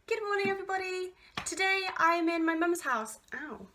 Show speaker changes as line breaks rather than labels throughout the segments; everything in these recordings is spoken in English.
Good morning, everybody. Today I'm in my mum's house. Ow.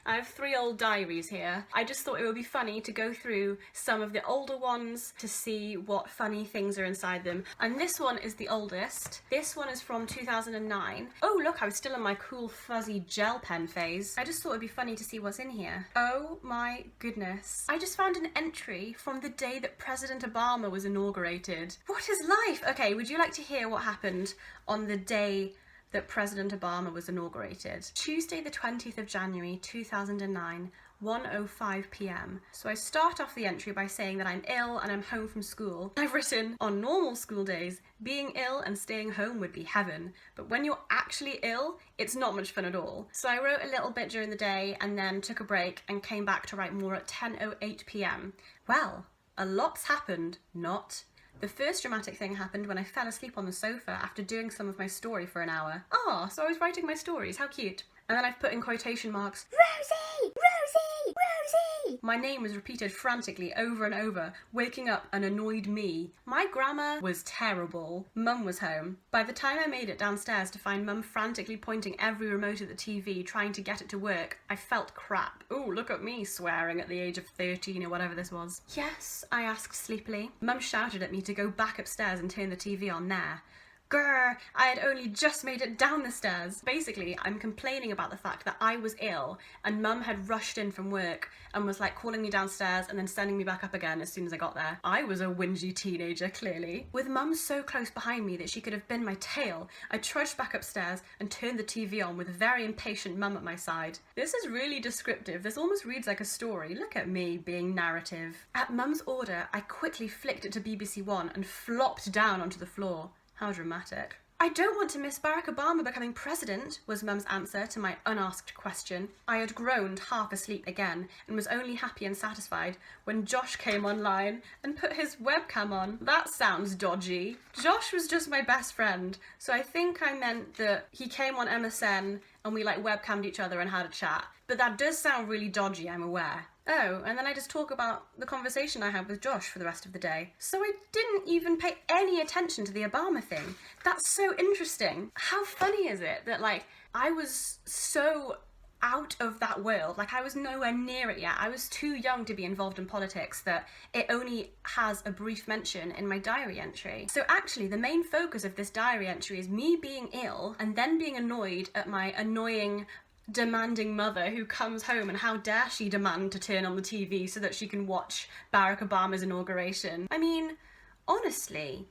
I have 3 old diaries here. I just thought it would be funny to go through some of the older ones to see what funny things are inside them. And this one is the oldest. This one is from 2009. Oh look, I was still in my cool fuzzy gel pen phase. I just thought it'd be funny to see what's in here. Oh my goodness. I just found an entry from the day that President Obama was inaugurated. What is life? Okay, would you like to hear what happened on the day that President Obama was inaugurated? Tuesday the 20th of January 2009, 1:05 p.m. So I start off the entry by saying that I'm ill and I'm home from school. I've written, on normal school days, being ill and staying home would be heaven, but when you're actually ill, it's not much fun at all. So I wrote a little bit during the day and then took a break and came back to write more at 10:08 p.m. Well, a lot's happened, not. The first dramatic thing happened when I fell asleep on the sofa after doing some of my story for an hour. Ah, so I was writing my stories, how cute. And then I've put in quotation marks, Rosie! Rosie! Rosie! My name was repeated frantically over and over, waking up an annoyed me. My grammar was terrible. Mum was home. By the time I made it downstairs to find Mum frantically pointing every remote at the TV, trying to get it to work, I felt crap. Ooh, look at me swearing at the age of 13 or whatever this was. Yes, I asked sleepily. Mum shouted at me to go back upstairs and turn the TV on there. Grr, I had only just made it down the stairs. Basically, I'm complaining about the fact that I was ill and Mum had rushed in from work and was like calling me downstairs and then sending me back up again as soon as I got there. I was a whingy teenager, clearly. With Mum so close behind me that she could have been my tail, I trudged back upstairs and turned the TV on with a very impatient Mum at my side. This is really descriptive. This almost reads like a story. Look at me being narrative. At Mum's order, I quickly flicked it to BBC One and flopped down onto the floor. How dramatic. I don't want to miss Barack Obama becoming president, was Mum's answer to my unasked question. I had groaned half asleep again and was only happy and satisfied when Josh came online and put his webcam on. That sounds dodgy. Josh was just my best friend, so I think I meant that he came on MSN and we like webcammed each other and had a chat. But that does sound really dodgy, I'm aware. Oh, and then I just talk about the conversation I had with Josh for the rest of the day. So I didn't even pay any attention to the Obama thing. That's so interesting. How funny is it that, like, I was so out of that world, like I was nowhere near it yet. I was too young to be involved in politics, that it only has a brief mention in my diary entry. So actually the main focus of this diary entry is me being ill and then being annoyed at my annoying demanding mother who comes home and how dare she demand to turn on the TV so that she can watch Barack Obama's inauguration. I mean, honestly.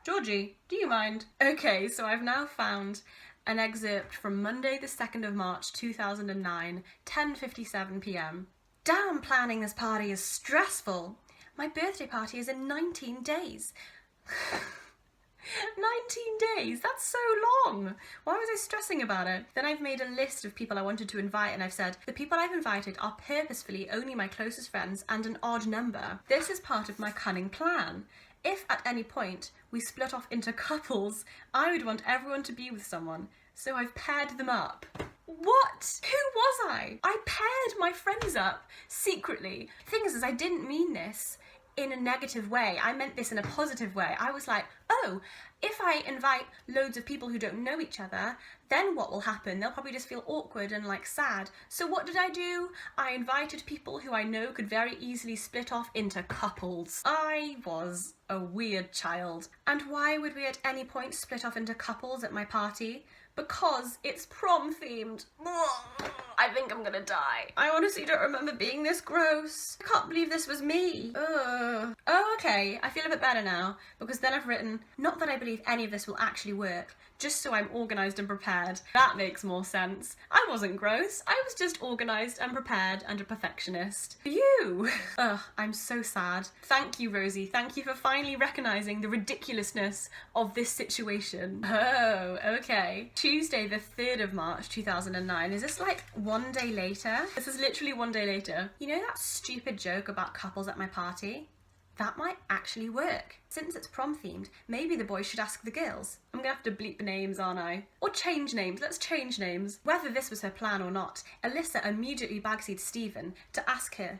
Georgie, do you mind? Okay, so I've now found an excerpt from Monday the 2nd of March 2009, 10:57 p.m. Damn, planning this party is stressful. My birthday party is in 19 days. 19 days? That's so long! Why was I stressing about it? Then I've made a list of people I wanted to invite and I've said, the people I've invited are purposefully only my closest friends and an odd number. This is part of my cunning plan. If at any point we split off into couples, I would want everyone to be with someone, so I've paired them up. What? Who was I? I paired my friends up secretly. Thing is I didn't mean this in a negative way. I meant this in a positive way. I was like, oh, if I invite loads of people who don't know each other, then what will happen? They'll probably just feel awkward and like sad. So what did I do? I invited people who I know could very easily split off into couples. I was a weird child. And why would we at any point split off into couples at my party? Because it's prom themed. I think I'm gonna die. I honestly don't remember being this gross. I can't believe this was me. Ugh. Oh, okay, I feel a bit better now, because then I've written, not that I believe any of this will actually work, just so I'm organised and prepared. That makes more sense. I wasn't gross, I was just organised and prepared and a perfectionist. You! Ugh, I'm so sad. Thank you, Rosie. Thank you for finally recognising the ridiculousness of this situation. Oh, okay. Tuesday the 3rd of March 2009. Is this like one day later? This is literally one day later. You know that stupid joke about couples at my party? That might actually work. Since it's prom themed, maybe the boys should ask the girls. I'm gonna have to bleep names, aren't I? Or change names, let's change names. Whether this was her plan or not, Alyssa immediately bagsied Stephen to ask her.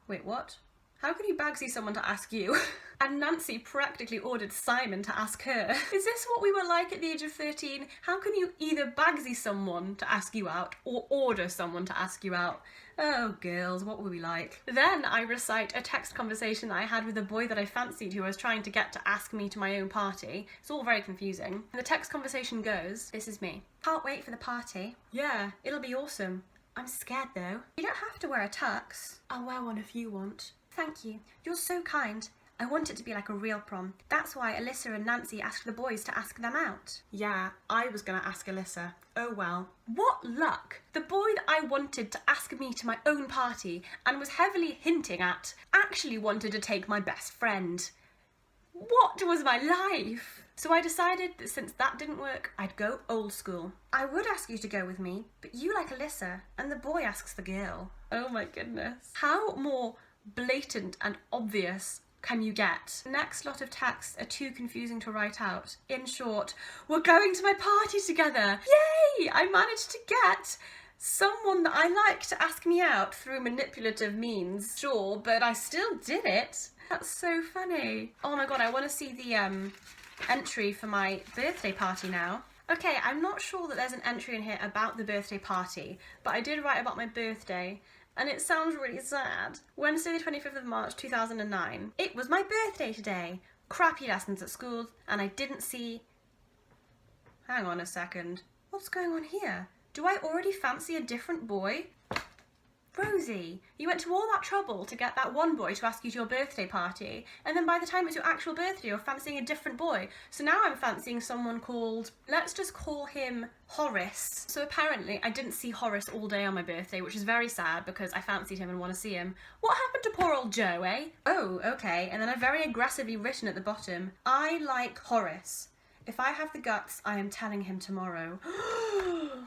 Wait, what? How can you bagsy someone to ask you? And Nancy practically ordered Simon to ask her. Is this what we were like at the age of 13? How can you either bagsy someone to ask you out or order someone to ask you out? Oh, girls, what were we like? Then I recite a text conversation that I had with a boy that I fancied who I was trying to get to ask me to my own party. It's all very confusing. And the text conversation goes, this is me. Can't wait for the party. Yeah, it'll be awesome. I'm scared though. You don't have to wear a tux. I'll wear one if you want. Thank you. You're so kind. I want it to be like a real prom. That's why Alyssa and Nancy asked the boys to ask them out. Yeah, I was gonna ask Alyssa. Oh well. What luck! The boy that I wanted to ask me to my own party and was heavily hinting at actually wanted to take my best friend. What was my life? So I decided that since that didn't work, I'd go old school. I would ask you to go with me, but you like Alyssa and the boy asks the girl. Oh my goodness. How more blatant and obvious can you get? The next lot of texts are too confusing to write out. In short, we're going to my party together. Yay! I managed to get someone that I like to ask me out through manipulative means. Sure, but I still did it. That's so funny. Oh my god, I want to see the entry for my birthday party now. Okay, I'm not sure that there's an entry in here about the birthday party, but I did write about my birthday. And it sounds really sad. Wednesday the 25th of March 2009. It was my birthday today. Crappy lessons at school and I didn't see... Hang on a second. What's going on here? Do I already fancy a different boy? Rosie, you went to all that trouble to get that one boy to ask you to your birthday party, and then by the time it's your actual birthday you're fancying a different boy. So now I'm fancying someone called, let's just call him Horace. So apparently I didn't see Horace all day on my birthday, which is very sad because I fancied him and want to see him. What happened to poor old Joe, eh? Oh, okay, and then I've very aggressively written at the bottom, I like Horace. If I have the guts, I am telling him tomorrow.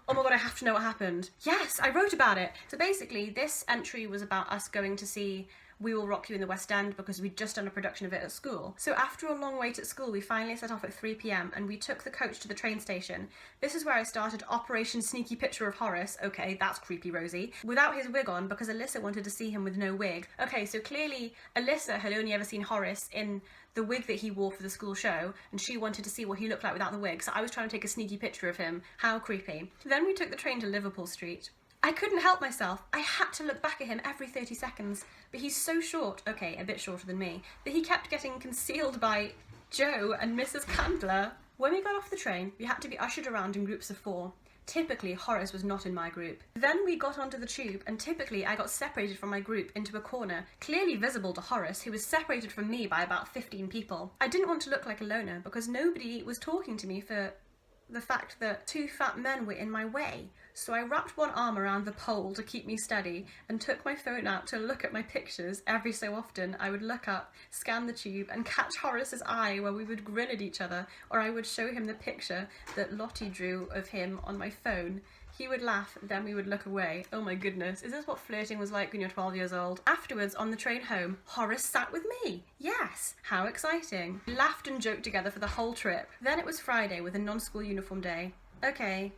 Oh my god, I have to know what happened. Yes, I wrote about it. So basically, this entry was about us going to see We Will Rock You in the West End because we'd just done a production of it at school. So after a long wait at school, we finally set off at 3 p.m. and we took the coach to the train station. This is where I started Operation Sneaky Picture of Horace. Okay, that's creepy, Rosie. Without his wig on because Alyssa wanted to see him with no wig. Okay, so clearly Alyssa had only ever seen Horace in the wig that he wore for the school show, and she wanted to see what he looked like without the wig, so I was trying to take a sneaky picture of him. How creepy. Then we took the train to Liverpool Street. I couldn't help myself. I had to look back at him every 30 seconds, but he's so short, okay, a bit shorter than me, that he kept getting concealed by Joe and Mrs. Candler. When we got off the train, we had to be ushered around in groups of 4. Typically, Horace was not in my group. Then we got onto the tube, and typically I got separated from my group into a corner, clearly visible to Horace, who was separated from me by about 15 people. I didn't want to look like a loner, because nobody was talking to me for the fact that 2 fat men were in my way. So I wrapped one arm around the pole to keep me steady and took my phone out to look at my pictures. Every so often I would look up, scan the tube and catch Horace's eye where we would grin at each other, or I would show him the picture that Lottie drew of him on my phone. He would laugh, then we would look away. Oh my goodness, is this what flirting was like when you're 12 years old? Afterwards, on the train home, Horace sat with me. Yes, how exciting. We laughed and joked together for the whole trip. Then it was Friday with a non-school uniform day. Okay,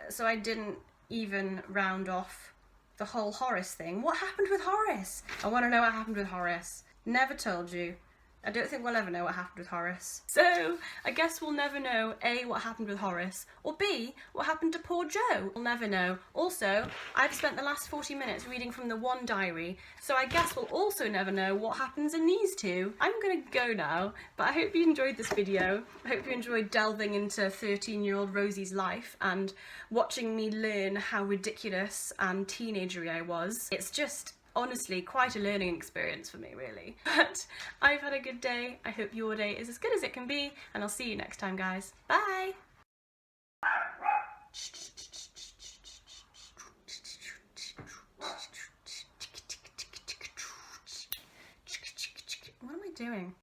so I didn't even round off the whole Horace thing. What happened with Horace? I want to know what happened with Horace. Never told you. I don't think we'll ever know what happened with Horace. So, I guess we'll never know A, what happened with Horace, or B, what happened to poor Joe. We'll never know. Also, I've spent the last 40 minutes reading from the one diary, so I guess we'll also never know what happens in these 2. I'm gonna go now, but I hope you enjoyed this video. I hope you enjoyed delving into 13-year-old Rosie's life and watching me learn how ridiculous and teenagery I was. It's just honestly quite a learning experience for me, really. But I've had a good day. I hope your day is as good as it can be, and I'll see you next time, guys. Bye! What am I doing?